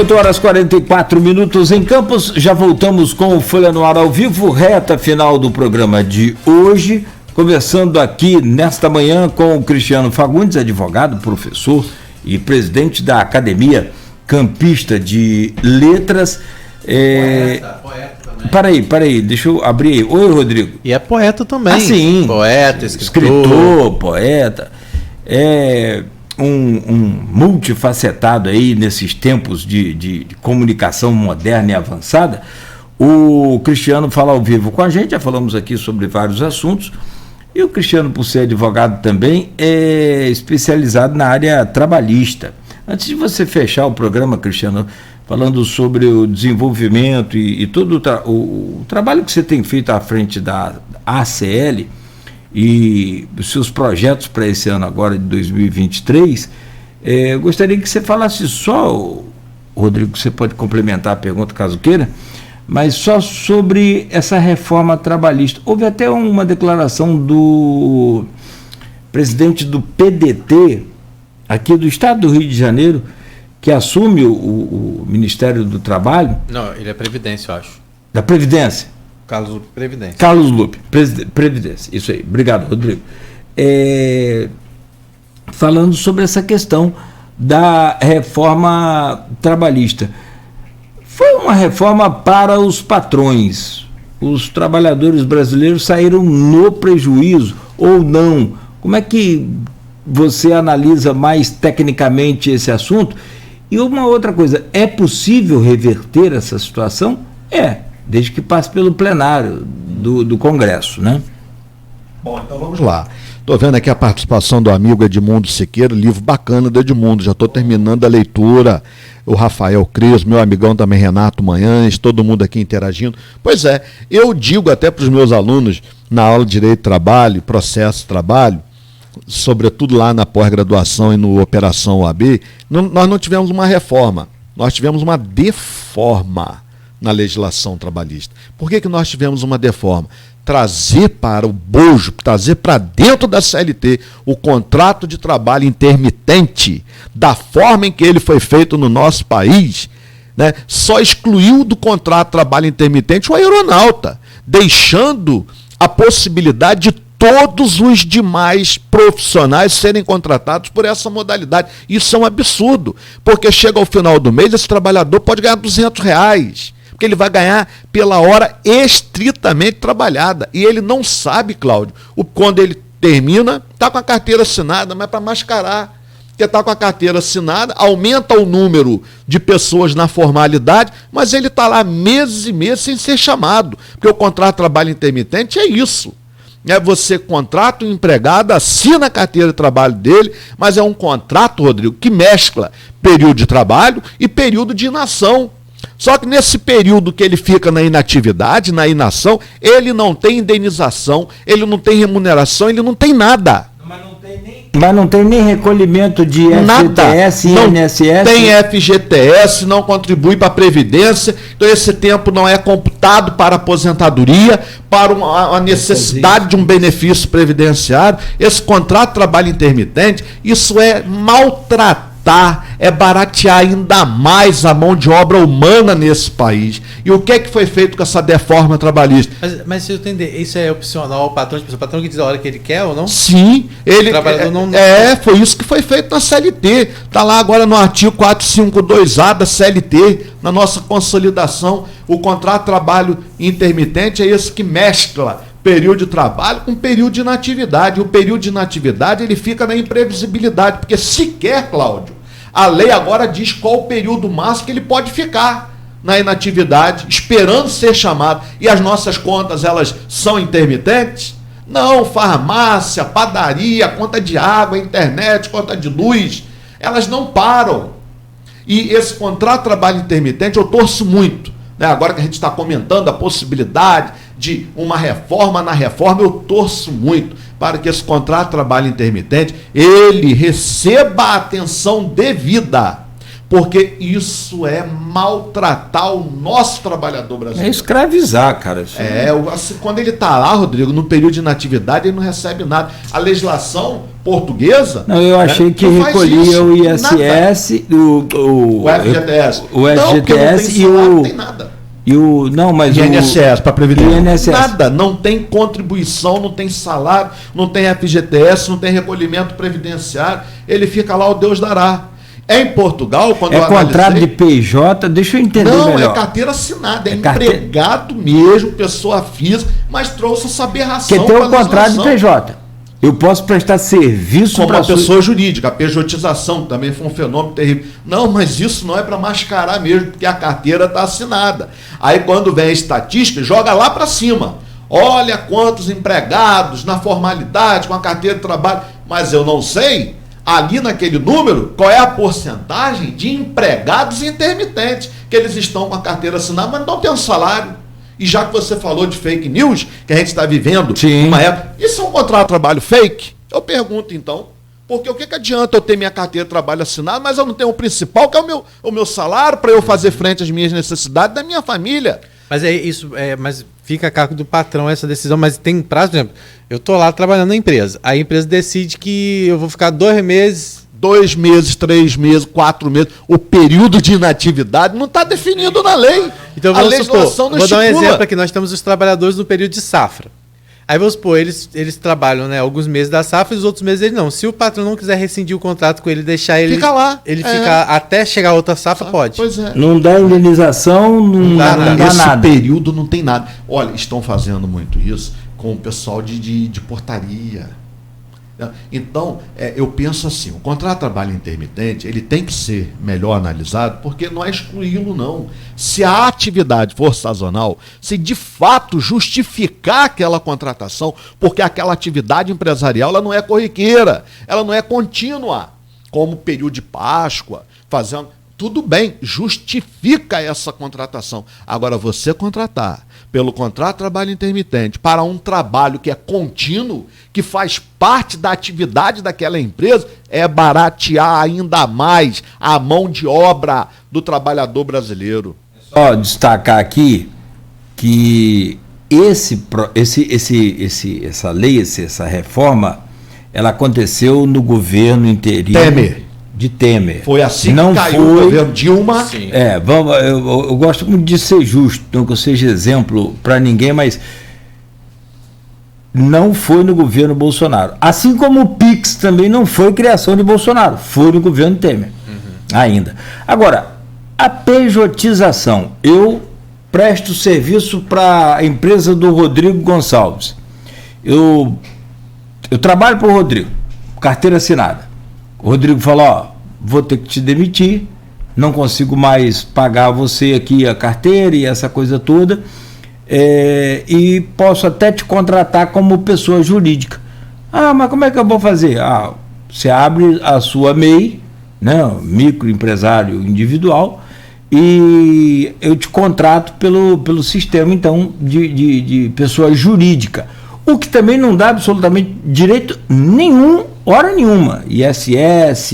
8 horas e 44 minutos em Campos, já voltamos com o Folha no Ar ao vivo, reta final do programa de hoje, conversando aqui nesta manhã com o Cristiano Fagundes, advogado, professor e presidente da Academia Campista de Letras. Poeta também. Peraí, deixa eu abrir aí. Oi, Rodrigo. E é poeta também. Ah, sim. Poeta, escritor, poeta. Um multifacetado aí nesses tempos de comunicação moderna e avançada. O Cristiano fala ao vivo com a gente, já falamos aqui sobre vários assuntos, e o Cristiano, por ser advogado também, é especializado na área trabalhista. Antes de você fechar o programa, Cristiano, falando sobre o desenvolvimento e todo o trabalho que você tem feito à frente da ACL, e os seus projetos para esse ano agora de 2023, eu gostaria que você falasse só, Rodrigo, você pode complementar a pergunta caso queira, mas só sobre essa reforma trabalhista. Houve até uma declaração do presidente do PDT aqui do estado do Rio de Janeiro, que assume o Ministério do Trabalho. Não, ele é Previdência, eu acho. Da Previdência. Carlos Lupe, Previdência. Carlos Lupe, Previdência, isso aí, obrigado, Rodrigo. Falando sobre essa questão da reforma trabalhista. Foi uma reforma para os patrões. Os trabalhadores brasileiros saíram no prejuízo ou não? Como é que você analisa mais tecnicamente esse assunto? E uma outra coisa, é possível reverter essa situação? Desde que passe pelo plenário do Congresso, né? Bom, então vamos lá. Estou vendo aqui a participação do amigo Edmundo Siqueira, livro bacana do Edmundo, já estou terminando a leitura. O Rafael Cris, meu amigão também, Renato Manhães, todo mundo aqui interagindo. Pois é, eu digo até para os meus alunos, na aula de Direito do Trabalho, Processo de Trabalho, sobretudo lá na pós-graduação e no Operação OAB, nós não tivemos uma reforma, nós tivemos uma deforma na legislação trabalhista. Por que nós tivemos uma deforma? Trazer para o bojo, trazer para dentro da CLT o contrato de trabalho intermitente, da forma em que ele foi feito no nosso país, né? Só excluiu do contrato de trabalho intermitente o aeronauta, deixando a possibilidade de todos os demais profissionais serem contratados por essa modalidade. Isso é um absurdo, porque chega ao final do mês, esse trabalhador pode ganhar R$200, porque ele vai ganhar pela hora estritamente trabalhada. E ele não sabe, Cláudio, quando ele termina, está com a carteira assinada, mas para mascarar. Porque está com a carteira assinada, aumenta o número de pessoas na formalidade, mas ele está lá meses e meses sem ser chamado. Porque o contrato de trabalho intermitente é isso. Você contrata um empregado, assina a carteira de trabalho dele, mas é um contrato, Rodrigo, que mescla período de trabalho e período de inação. Só que nesse período que ele fica na inatividade, na inação, ele não tem indenização, ele não tem remuneração, ele não tem nada. Mas não tem nem recolhimento de FGTS e INSS? Tem FGTS, não contribui para a Previdência, então esse tempo não é computado para aposentadoria, para a necessidade de um benefício previdenciário. Esse contrato de trabalho intermitente, isso é maltratar, é baratear ainda mais a mão de obra humana nesse país. E o que é que foi feito com essa deforma trabalhista? Mas se eu entender, isso é opcional ao patrão? O patrão que diz a hora que ele quer ou não? Sim, ele não... foi isso que foi feito na CLT. Está lá agora no artigo 452A da CLT, na nossa consolidação. O contrato de trabalho intermitente é esse que mescla período de trabalho com período de inatividade. O período de inatividade ele fica na imprevisibilidade, porque sequer, Cláudio, a lei agora diz qual o período máximo que ele pode ficar na inatividade, esperando ser chamado. E as nossas contas, elas são intermitentes? Não, farmácia, padaria, conta de água, internet, conta de luz, elas não param. E esse contrato de trabalho intermitente eu torço muito, né? Agora que a gente está comentando a possibilidade de uma reforma na reforma, eu torço muito para que esse contrato de trabalho intermitente, ele receba a atenção devida, Porque isso é maltratar o nosso trabalhador brasileiro. É escravizar, cara. Quando ele está lá, Rodrigo, no período de inatividade, ele não recebe nada. A legislação portuguesa... Não, eu achei que recolhia o ISS, o FGTS. O FGTS não tem nada. Mas INSS para previdência. INSS. Nada, não tem contribuição, não tem salário, não tem FGTS, não tem recolhimento previdenciário. Ele fica lá, o Deus dará. Em Portugal, quando eu analisei... contrato de PJ, deixa eu entender melhor. Não, é carteira assinada, é empregado mesmo, pessoa física, mas trouxe essa aberração. Porque tem um contrato de PJ. Eu posso prestar serviço como uma pessoa jurídica. A pejotização também foi um fenômeno terrível. Não, mas isso não é para mascarar mesmo, porque a carteira está assinada. Aí quando vem a estatística, joga lá para cima. Olha quantos empregados na formalidade, com a carteira de trabalho. Mas eu não sei, ali naquele número, qual é a porcentagem de empregados intermitentes, que eles estão com a carteira assinada, mas não têm um salário. E já que você falou de fake news, que a gente está vivendo uma época, isso é um contrato de trabalho fake? Eu pergunto então, porque o que adianta eu ter minha carteira de trabalho assinada, mas eu não tenho o principal, que é o meu salário, para eu fazer frente às minhas necessidades da minha família. Mas é isso, mas fica a cargo do patrão essa decisão, mas tem prazo, por exemplo, eu estou lá trabalhando na empresa, a empresa decide que eu vou ficar 2 meses... 2 meses, 3 meses, 4 meses, o período de inatividade não está definido na lei. Então, a legislação não estipula. Vou dar um exemplo aqui, nós temos os trabalhadores no período de safra. Aí vamos supor, eles trabalham, né, alguns meses da safra e os outros meses eles não. Se o patrão não quiser rescindir o contrato com ele, deixar ele... Fica lá. Ele fica até chegar a outra safra, pode. Pois é. Não dá indenização, não dá nada. Esse período não tem nada. Olha, estão fazendo muito isso com o pessoal de portaria. Então, eu penso assim, o contrato de trabalho intermitente, ele tem que ser melhor analisado, porque não é excluí-lo, não. Se a atividade for sazonal, se de fato justificar aquela contratação, porque aquela atividade empresarial ela não é corriqueira, ela não é contínua, como período de Páscoa, fazendo... Tudo bem, justifica essa contratação. Agora, você contratar pelo contrato de trabalho intermitente para um trabalho que é contínuo, que faz parte da atividade daquela empresa, é baratear ainda mais a mão de obra do trabalhador brasileiro. Só destacar aqui que essa lei, essa reforma, ela aconteceu no governo interino de Temer. Foi assim que caiu o governo Dilma. Sim. Eu gosto muito de ser justo, não que eu seja exemplo para ninguém, mas não foi no governo Bolsonaro. Assim como o Pix também não foi criação de Bolsonaro, foi no governo Temer ainda. Agora, a pejotização. Eu presto serviço para a empresa do Rodrigo Gonçalves. Eu trabalho para o Rodrigo, carteira assinada. O Rodrigo falou, vou ter que te demitir, não consigo mais pagar você aqui a carteira e essa coisa toda, e posso até te contratar como pessoa jurídica. Mas como é que eu vou fazer? Você abre a sua MEI, né, microempresário individual, e eu te contrato pelo sistema, então, de pessoa jurídica. O que também não dá absolutamente direito nenhum, hora nenhuma. ISS,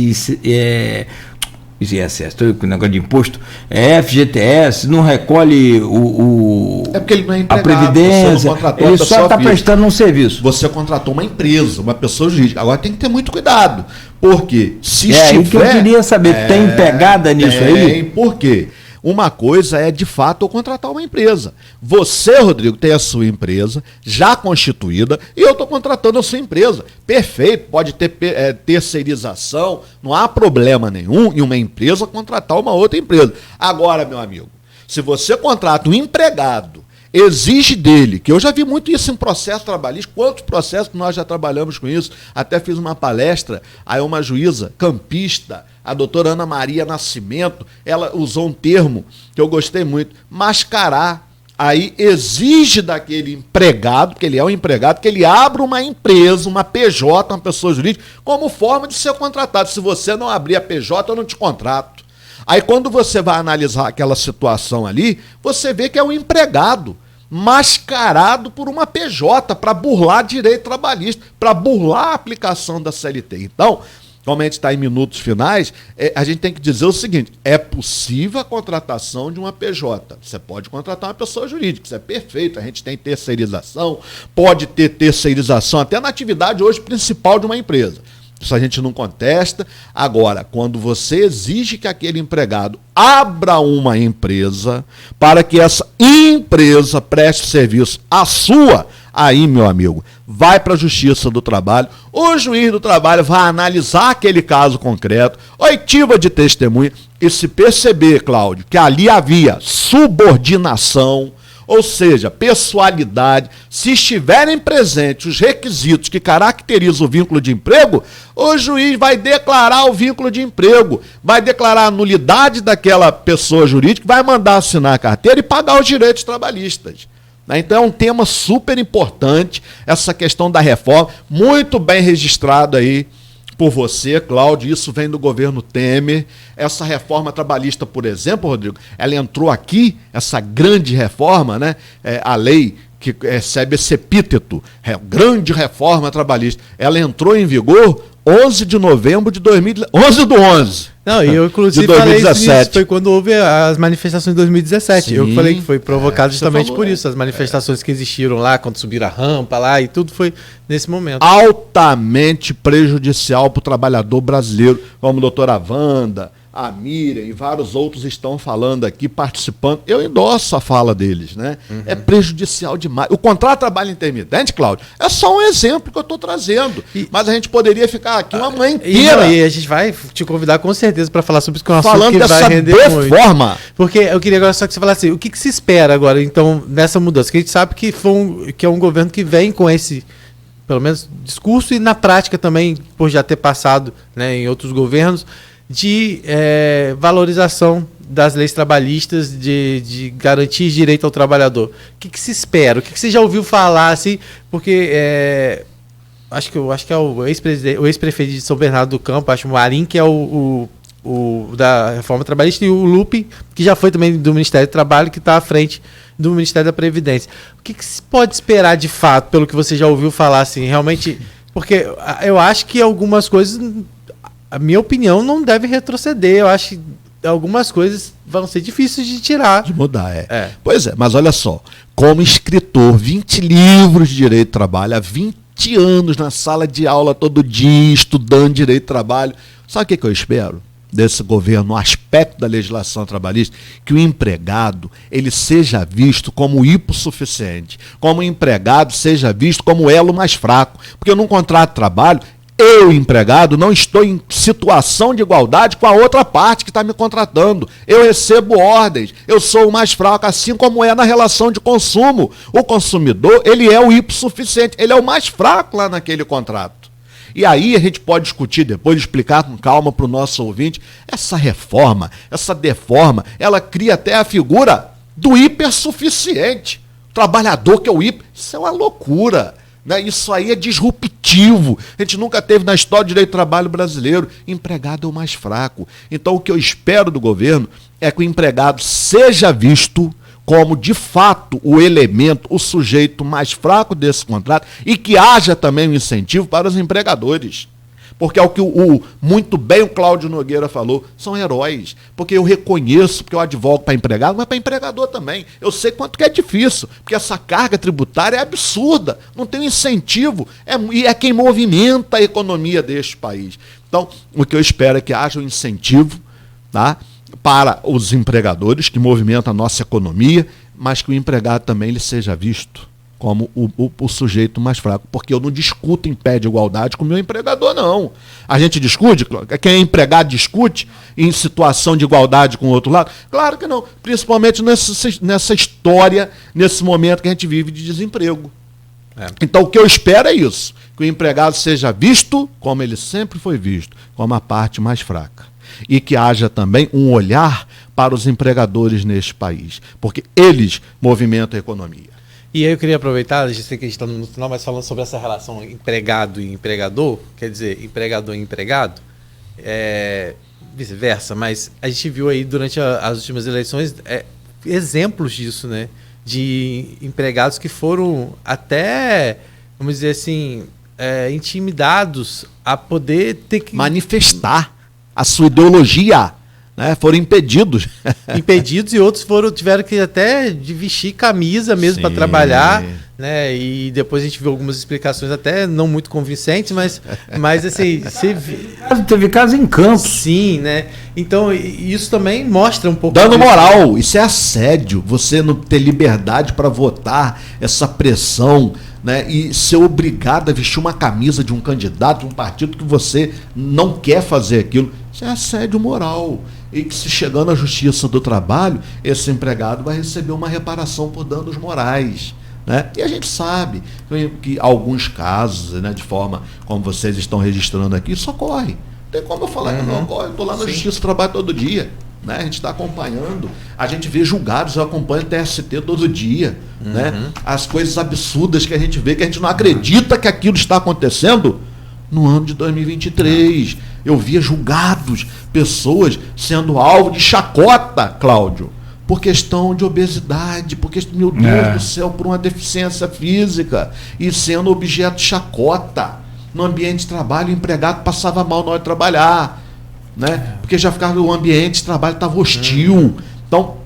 estou com o negócio de imposto, FGTS, não recolhe porque ele não é empregado, a Previdência, ele só está prestando um serviço. Você contratou uma empresa, uma pessoa jurídica. Agora tem que ter muito cuidado, porque se estiver... que eu queria saber, tem pegada nisso aí? Tem, por quê? Uma coisa é, de fato, eu contratar uma empresa. Você, Rodrigo, tem a sua empresa já constituída e eu estou contratando a sua empresa. Perfeito, pode ter terceirização, não há problema nenhum em uma empresa contratar uma outra empresa. Agora, meu amigo, se você contrata um empregado, exige dele, que eu já vi muito isso em processo trabalhista, quantos processos nós já trabalhamos com isso, até fiz uma palestra, aí uma juíza campista, a doutora Ana Maria Nascimento, ela usou um termo que eu gostei muito, mascarar. Aí exige daquele empregado, que ele é um empregado, que ele abra uma empresa, uma PJ, uma pessoa jurídica, como forma de ser contratado. Se você não abrir a PJ, eu não te contrato. Aí quando você vai analisar aquela situação ali, você vê que é um empregado mascarado por uma PJ para burlar direito trabalhista, para burlar a aplicação da CLT. Então, como a gente está em minutos finais, a gente tem que dizer o seguinte: é possível a contratação de uma PJ. Você pode contratar uma pessoa jurídica, isso é perfeito. A gente tem terceirização, pode ter terceirização até na atividade hoje principal de uma empresa. Isso a gente não contesta. Agora, quando você exige que aquele empregado abra uma empresa para que essa empresa preste serviço à sua, aí, meu amigo, vai para a Justiça do Trabalho, o juiz do trabalho vai analisar aquele caso concreto, oitiva de testemunha, e se perceber, Cláudio, que ali havia subordinação, ou seja, pessoalidade, se estiverem presentes os requisitos que caracterizam o vínculo de emprego, o juiz vai declarar o vínculo de emprego, vai declarar a nulidade daquela pessoa jurídica, vai mandar assinar a carteira e pagar os direitos trabalhistas. Então é um tema super importante, essa questão da reforma, muito bem registrado aí por você, Cláudio. Isso vem do governo Temer. Essa reforma trabalhista, por exemplo, Rodrigo, ela entrou aqui, essa grande reforma, né? A lei que recebe esse epíteto, grande reforma trabalhista, ela entrou em vigor 11 de novembro de 11/11. Não, e eu inclusive falei isso, foi quando houve as manifestações de 2017. Sim, eu falei que foi provocado justamente por isso, as manifestações que existiram lá, quando subiram a rampa lá, e tudo foi nesse momento. Altamente prejudicial para o trabalhador brasileiro, como a doutora Wanda, a Miriam e vários outros estão falando aqui, participando. Eu endosso a fala deles, né? Uhum. É prejudicial demais. O contrato de trabalho intermitente, Cláudio, é só um exemplo que eu estou trazendo. Mas a gente poderia ficar aqui uma manhã inteira. E a gente vai te convidar com certeza para falar sobre isso, que é um assunto que vai render muito. Porque eu queria agora só que você falasse assim, o que se espera agora, então, nessa mudança? Que a gente sabe que é um governo que vem com esse, pelo menos, discurso, e na prática também, por já ter passado, né, em outros governos, de valorização das leis trabalhistas, de garantir direito ao trabalhador. O que se espera? O que você já ouviu falar, assim? Porque acho que é o ex-prefeito de São Bernardo do Campo, acho o Marim, que é o da reforma trabalhista, e o Lupe, que já foi também do Ministério do Trabalho, que está à frente do Ministério da Previdência. O que se pode esperar de fato, pelo que você já ouviu falar, assim, realmente? Porque eu acho que algumas coisas, a minha opinião, não deve retroceder. Eu acho que algumas coisas vão ser difíceis de tirar. De mudar, Pois é, mas olha só, como escritor, 20 livros de direito do trabalho, há 20 anos na sala de aula todo dia, estudando direito do trabalho. Sabe o que eu espero desse governo, no aspecto da legislação trabalhista? Que o empregado ele seja visto como hipossuficiente, como o empregado seja visto como o elo mais fraco. Porque num contrato de trabalho, eu, empregado, não estou em situação de igualdade com a outra parte que está me contratando. Eu recebo ordens, eu sou o mais fraco, assim como é na relação de consumo. O consumidor, ele é o hipossuficiente, ele é o mais fraco lá naquele contrato. E aí a gente pode discutir depois, explicar com calma para o nosso ouvinte, essa reforma, essa deforma, ela cria até a figura do hipersuficiente. O trabalhador que é o hiper, isso é uma loucura. Né? Isso aí é disruptivo. A gente nunca teve na história do direito do trabalho brasileiro. Empregado é o mais fraco. Então o que eu espero do governo é que o empregado seja visto como, de fato, o elemento, o sujeito mais fraco desse contrato, e que haja também um incentivo para os empregadores. Porque é o que muito bem o Cláudio Nogueira falou, são heróis. Porque eu reconheço, porque eu advogo para empregado, mas para empregador também. Eu sei quanto que é difícil, porque essa carga tributária é absurda, não tem incentivo, e é quem movimenta a economia deste país. Então, o que eu espero é que haja um incentivo, tá, para os empregadores, que movimentam a nossa economia, mas que o empregado também ele seja visto como o sujeito mais fraco, porque eu não discuto em pé de igualdade com o meu empregador, não. A gente discute, quem é empregado discute em situação de igualdade com o outro lado? Claro que não, principalmente nessa história, nesse momento que a gente vive de desemprego. Então o que eu espero é isso, que o empregado seja visto como ele sempre foi visto, como a parte mais fraca. E que haja também um olhar para os empregadores neste país, porque eles movimentam a economia. E aí eu queria aproveitar, já sei que a gente está no final, mas falando sobre essa relação empregado e empregador, quer dizer, empregador e empregado, vice-versa, mas a gente viu aí durante as últimas eleições exemplos disso, né? De empregados que foram até, vamos dizer assim, intimidados a poder ter que manifestar a sua ideologia, né? Foram impedidos. Impedidos, e outros tiveram que até de vestir camisa mesmo para trabalhar, né? E depois a gente viu algumas explicações até não muito convincentes, mas assim, teve caso em campo. Sim, né? Então isso também mostra um pouco dando moral. Isso é assédio. Você não ter liberdade para votar, essa pressão, né? E ser obrigado a vestir uma camisa de um candidato, de um partido que você não quer fazer aquilo. Isso é assédio moral. E que, se chegando à Justiça do Trabalho, esse empregado vai receber uma reparação por danos morais, né? E a gente sabe que alguns casos, né, de forma como vocês estão registrando aqui, isso ocorre. Não tem como eu falar que não ocorre. Eu estou lá na Justiça do Trabalho todo dia, né? A gente está acompanhando, a gente vê julgados, eu acompanho o TST todo dia, né? As coisas absurdas que a gente vê, que a gente não acredita que aquilo está acontecendo no ano de 2023. Eu via julgados, pessoas sendo alvo de chacota, Cláudio, por questão de obesidade, porque, meu Deus do céu, por uma deficiência física, e sendo objeto de chacota. No ambiente de trabalho, o empregado passava mal na hora de trabalhar, né? Porque já ficava, o ambiente de trabalho estava hostil. Então,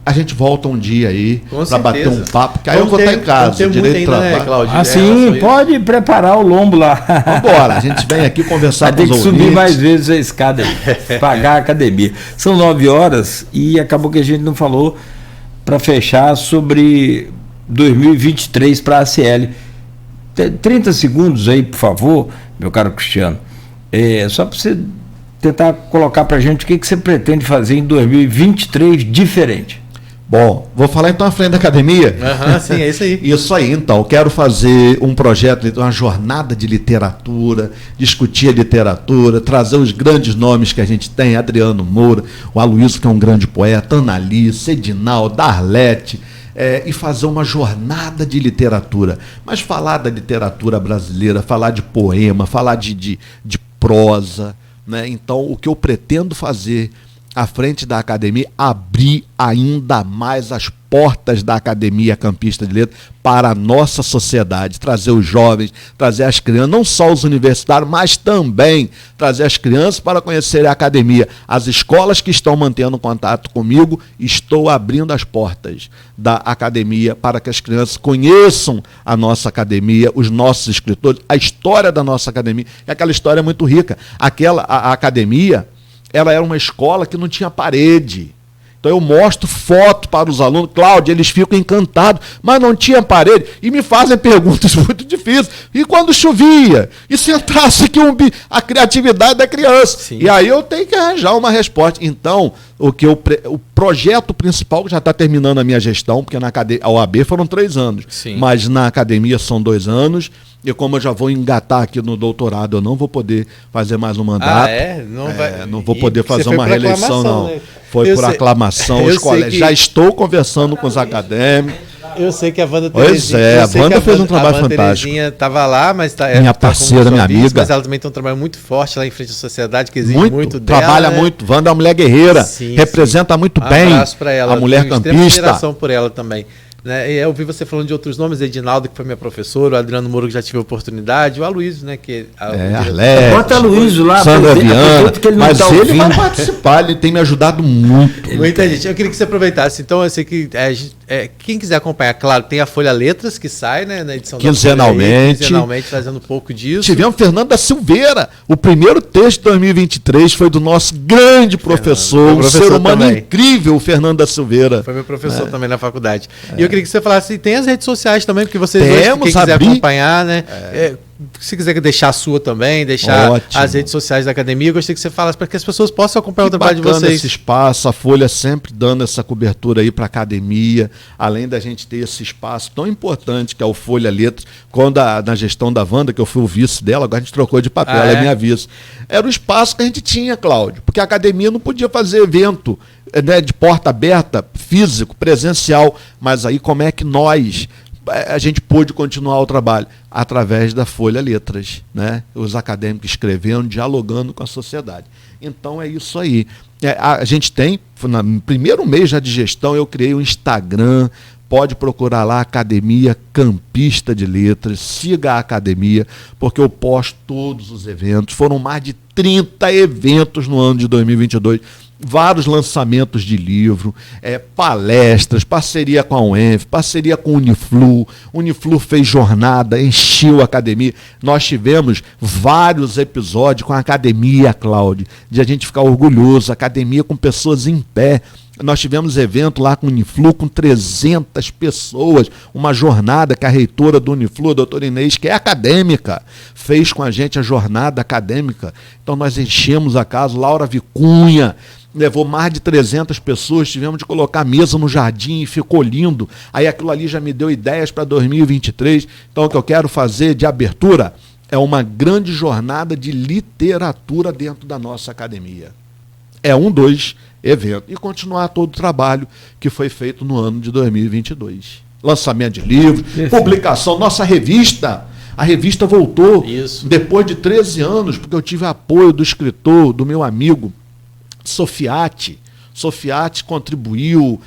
a gente volta um dia aí para bater um papo, que aí eu vou estar em casa, direito de trabalho. Né, Cláudio? Assim, pode preparar o lombo lá. Vambora, a gente vem aqui conversar com os ouvintes. Tem que subir mais vezes a escada aí, pagar a academia. São 9h e acabou que a gente não falou, para fechar, sobre 2023 para a ACL. 30 segundos aí, por favor, meu caro Cristiano. Só para você tentar colocar para a gente o que você pretende fazer em 2023 diferente. Bom, vou falar então à frente da academia. Sim, é isso aí. Isso aí, então. Quero fazer um projeto, uma jornada de literatura, discutir a literatura, trazer os grandes nomes que a gente tem, Adriano Moura, o Aloysio, que é um grande poeta, Annalise, Edinaldo, Arlete, e fazer uma jornada de literatura. Mas falar da literatura brasileira, falar de poema, falar de prosa, né? Então, o que eu pretendo fazer à frente da academia, abrir ainda mais as portas da Academia Campista de Letras para a nossa sociedade, trazer os jovens, trazer as crianças, não só os universitários, mas também trazer as crianças para conhecerem a academia. As escolas que estão mantendo contato comigo, estou abrindo as portas da academia para que as crianças conheçam a nossa academia, os nossos escritores, a história da nossa academia, e aquela história é muito rica. A academia, ela era uma escola que não tinha parede. Então eu mostro foto para os alunos, Cláudio, eles ficam encantados, mas não tinha parede, e me fazem perguntas muito difíceis. E quando chovia? E se entrasse aqui a criatividade da criança? Sim. E aí eu tenho que arranjar uma resposta. Então, o projeto principal, que já está terminando a minha gestão, porque na OAB foram 3 anos, mas na academia são 2 anos, e como eu já vou engatar aqui no doutorado, eu não vou poder fazer mais um mandato. Não vou poder fazer uma reeleição, não. Né? Foi por aclamação, os colegas. Já estou conversando com os acadêmicos. Eu sei que a Wanda Terezinha... a Wanda fez um trabalho fantástico. A Terezinha estava lá, mas... minha parceira, minha amiga. Mas ela também tem um trabalho muito forte lá em frente à sociedade, que exige muito dela. Trabalha muito. Wanda é uma mulher guerreira. Representa muito bem ela, a mulher campista. Admiração por ela também. Né? Eu ouvi você falando de outros nomes, Edinaldo, que foi minha professora, o Adriano Moura, que já tive a oportunidade, o Aloysio, né? Arlete, bota o Aloysio lá, Sandra Viana, que ele mas tá ele vai participar, ele tem me ajudado muito. Muita gente. Eu queria que você aproveitasse. Então, eu sei que quem quiser acompanhar, claro, tem a Folha Letras, que sai, né, na edição quinzenalmente, trazendo um pouco disso. Tivemos Fernando da Silveira. O primeiro texto de 2023 foi do nosso grande professor, um ser humano também incrível, o Fernando da Silveira. Foi meu professor também na faculdade. E eu queria que você falasse, tem as redes sociais também, porque vocês quem quiser acompanhar, né? Se quiser deixar a sua também, deixar as redes sociais da academia, eu gostaria que você falasse para que as pessoas possam acompanhar o trabalho de vocês. Esse espaço, a Folha sempre dando essa cobertura aí para a academia, além da gente ter esse espaço tão importante que é o Folha Letras, quando na gestão da Wanda, que eu fui o vice dela, agora a gente trocou de papel, ela é minha vice. Era o espaço que a gente tinha, Cláudio, porque a academia não podia fazer evento, né, de porta aberta, físico, presencial, mas aí como é que a gente pôde continuar o trabalho? Através da Folha Letras, né? Os acadêmicos escrevendo, dialogando com a sociedade. Então é isso aí. A gente tem, no primeiro mês já de gestão, eu criei um Instagram pode procurar lá a Academia Campista de Letras, siga a academia, porque eu posto todos os eventos. Foram mais de 30 eventos no ano de 2022, vários lançamentos de livro, palestras, parceria com a UENF, parceria com o Uniflu fez jornada, encheu a academia. Nós tivemos vários episódios com a academia, Cláudio, de a gente ficar orgulhoso, academia com pessoas em pé. Nós tivemos evento lá com o Uniflu, com 300 pessoas, uma jornada que a reitora do Uniflu, a doutora Inês, que é acadêmica, fez com a gente a jornada acadêmica. Então nós enchemos a casa, Laura Vicunha levou mais de 300 pessoas, tivemos de colocar mesa no jardim e ficou lindo. Aí aquilo ali já me deu ideias para 2023. Então o que eu quero fazer de abertura é uma grande jornada de literatura dentro da nossa academia. É evento. E continuar todo o trabalho que foi feito no ano de 2022. Lançamento de livro, publicação, nossa revista. A revista voltou depois de 13 anos, porque eu tive apoio do escritor, do meu amigo Sofiati. Sofiati contribuiu,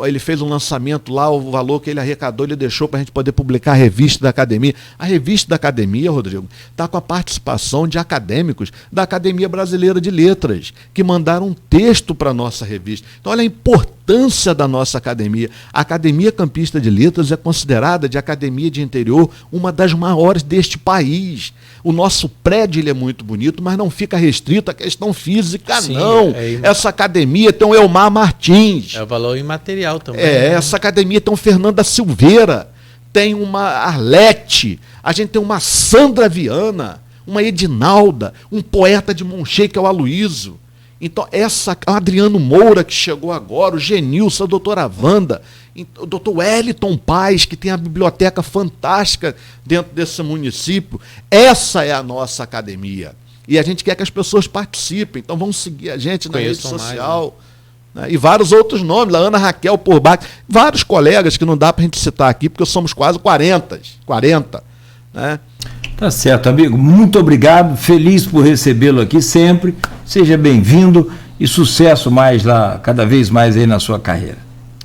ele fez um lançamento lá, o valor que ele arrecadou, ele deixou para a gente poder publicar a revista da academia. A revista da academia, Rodrigo, está com a participação de acadêmicos da Academia Brasileira de Letras, que mandaram um texto para a nossa revista. Então, olha a importância da nossa academia. A Academia Campista de Letras é considerada, de academia de interior, uma das maiores deste país. O nosso prédio ele é muito bonito, mas não fica restrito à questão física, sim, não. Essa academia tem o Elmar Martins. É o valor imaterial também. Essa academia tem o Fernanda Silveira, tem uma Arlete, a gente tem uma Sandra Viana, uma Edinalda, um poeta de Monchê, que é o Aloísio. Então, o Adriano Moura, que chegou agora, o Genilson, a doutora Wanda, o doutor Wellington Paz, que tem a biblioteca fantástica dentro desse município. Essa é a nossa academia. E a gente quer que as pessoas participem. Então, vamos seguir a gente na rede social. Mais, né? E vários outros nomes, a Ana Raquel Porbach, vários colegas que não dá para a gente citar aqui, porque somos quase 40, né? Tá certo, amigo. Muito obrigado. Feliz por recebê-lo aqui sempre. Seja bem-vindo e sucesso mais lá, cada vez mais aí na sua carreira.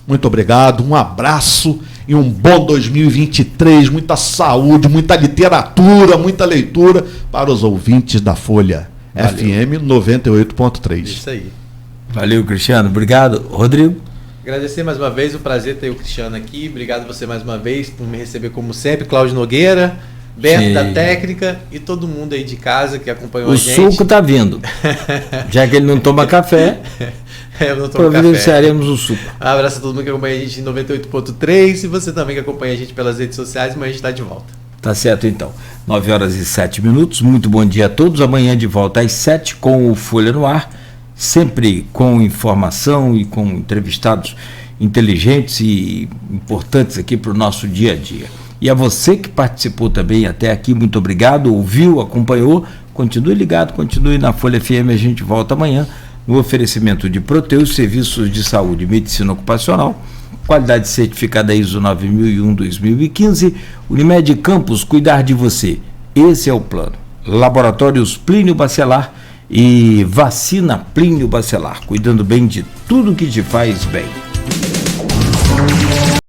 Muito obrigado, um abraço e um bom 2023, muita saúde, muita literatura, muita leitura para os ouvintes da Folha. Valeu. FM 98.3. Isso aí. Valeu, Cristiano. Obrigado. Rodrigo? Agradecer mais uma vez, um prazer ter o Cristiano aqui. Obrigado você mais uma vez por me receber como sempre. Cláudio Nogueira, Beto sim, da técnica e todo mundo aí de casa que acompanhou a gente. O suco tá vindo. Já que ele não toma café, eu não tomo providenciaremos o suco. Um abraço a todo mundo que acompanha a gente em 98.3 e você também que acompanha a gente pelas redes sociais, mas a gente está de volta. Tá certo, então. 9h07. Muito bom dia a todos. Amanhã de volta às 7 com o Folha no Ar, sempre com informação e com entrevistados inteligentes e importantes aqui para o nosso dia a dia. E a você que participou também até aqui, muito obrigado, ouviu, acompanhou, continue ligado, continue na Folha FM, a gente volta amanhã no oferecimento de Proteus, serviços de saúde e medicina ocupacional, qualidade certificada ISO 9001-2015, Unimed Campos, cuidar de você, esse é o plano. Laboratórios Plínio Bacelar e vacina Plínio Bacelar, cuidando bem de tudo que te faz bem.